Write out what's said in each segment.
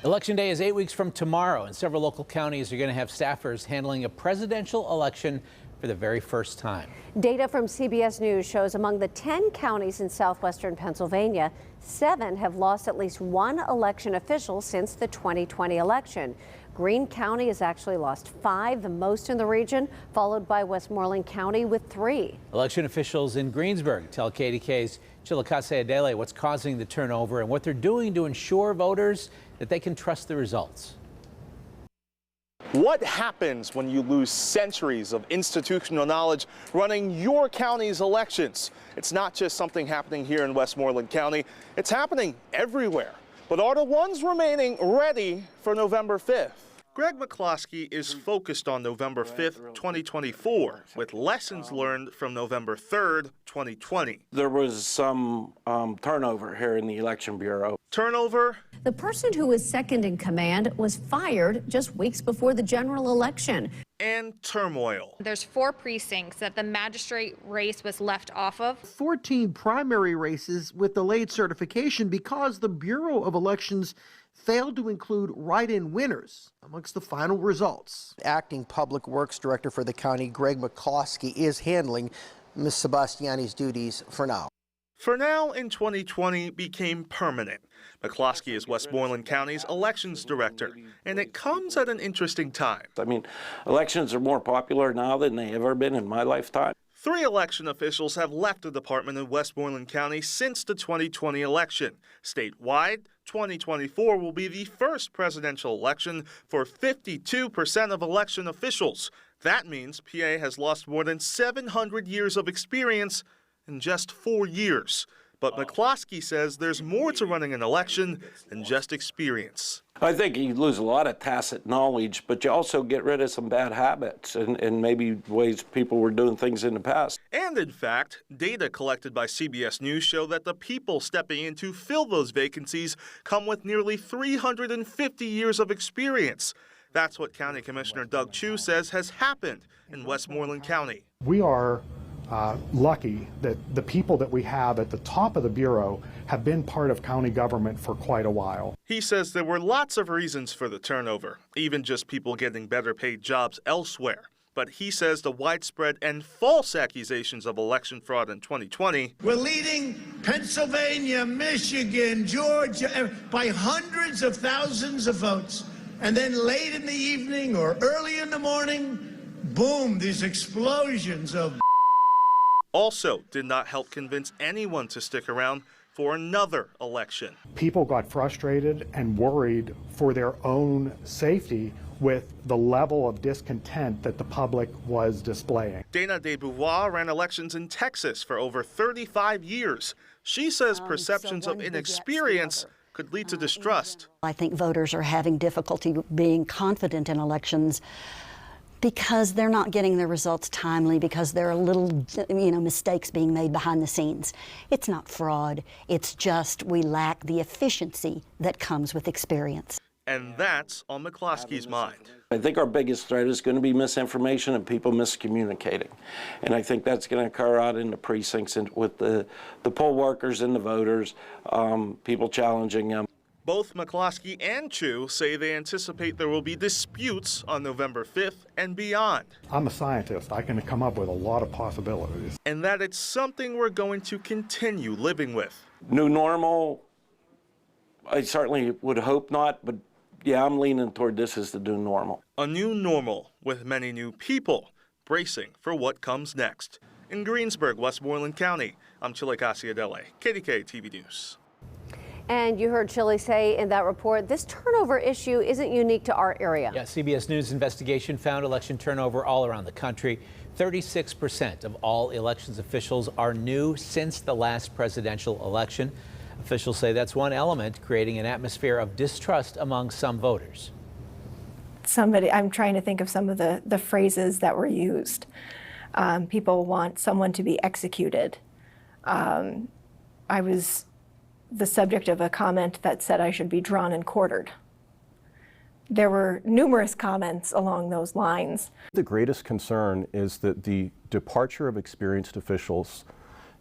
Election day is 8 weeks from tomorrow, and several local counties are going to have staffers handling a presidential election for the very first time. Data from CBS News shows among the 10 counties in southwestern Pennsylvania, 7 have lost at least one election official since the 2020 election. Greene County has actually lost 5, the most in the region, followed by Westmoreland County with 3. Election officials in Greensburg tell KDKA's Chilekasi Adele what's causing the turnover and what they're doing to ensure voters that they can trust the results. What happens when you lose centuries of institutional knowledge running your county's elections? It's not just something happening here in Westmoreland County, it's happening everywhere. But are the ones remaining ready for November 5th? Greg McCloskey is focused on November 5th, 2024, with lessons learned from November 3rd, 2020. There was some turnover here in the Election Bureau. Turnover? The person who was second in command was fired just weeks before the general election. And turmoil. There's 4 precincts that the magistrate race was left off of. 14 primary races with delayed certification because the Bureau of Elections failed to include write-in winners amongst the final results. Acting Public Works Director for the county, Greg McCloskey, is handling Ms. Sebastiani's duties for now. For now in 2020 became permanent. McCloskey is Westmoreland County's elections director, and it comes at an interesting time. I mean, elections are more popular now than they ever been in my lifetime. 3 election officials have left the department in Westmoreland County since the 2020 election. Statewide, 2024 will be the first presidential election for 52% of election officials. That means PA has lost more than 700 years of experience in just 4 years. But McCloskey says there's more to running an election than just experience. I think you lose a lot of tacit knowledge, but you also get rid of some bad habits and maybe ways people were doing things in the past. And in fact, data collected by CBS News show that the people stepping in to fill those vacancies come with nearly 350 years of experience. That's what County Commissioner Doug Chu says has happened in Westmoreland County. We are lucky that the people that we have at the top of the Bureau have been part of county government for quite a while. He says there were lots of reasons for the turnover, even just people getting better paid jobs elsewhere. But he says the widespread and false accusations of election fraud in 2020. We're leading Pennsylvania, Michigan, Georgia by hundreds of thousands of votes. And then late in the evening or early in the morning, boom, these explosions of also did not help convince anyone to stick around for another election. People got frustrated and worried for their own safety with the level of discontent that the public was displaying. Dana DeBouvois ran elections in Texas for over 35 years. She says perceptions of inexperience could lead to distrust. I think voters are having difficulty being confident in elections because they're not getting the results timely, because there are little, mistakes being made behind the scenes. It's not fraud. It's just we lack the efficiency that comes with experience. And that's on McCloskey's mind. I think our biggest threat is going to be misinformation and people miscommunicating. And I think that's going to occur out in the precincts and with the poll workers and the voters, people challenging them. Both McCloskey and Chu say they anticipate there will be disputes on November 5th and beyond. I'm a scientist. I can come up with a lot of possibilities. And that it's something we're going to continue living with. New normal, I certainly would hope not, but yeah, I'm leaning toward this as the new normal. A new normal with many new people bracing for what comes next. In Greensburg, Westmoreland County, I'm Chilekasi Adele, KDKA-TV News. And you heard Chile say in that report, this turnover issue isn't unique to our area. Yeah, CBS News investigation found election turnover all around the country. 36% of all elections officials are new since the last presidential election. Officials say that's one element creating an atmosphere of distrust among some voters. I'm trying to think of some of the phrases that were used. People want someone to be executed. I was the subject of a comment that said I should be drawn and quartered. There were numerous comments along those lines. The greatest concern is that the departure of experienced officials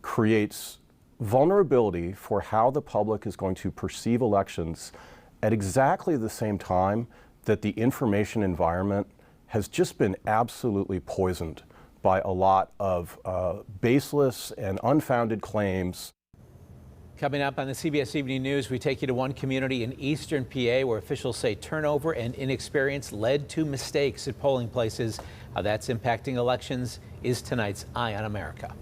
creates vulnerability for how the public is going to perceive elections at exactly the same time that the information environment has just been absolutely poisoned by a lot of baseless and unfounded claims. Coming up on the CBS Evening News, we take you to one community in eastern PA where officials say turnover and inexperience led to mistakes at polling places. How that's impacting elections is tonight's Eye on America.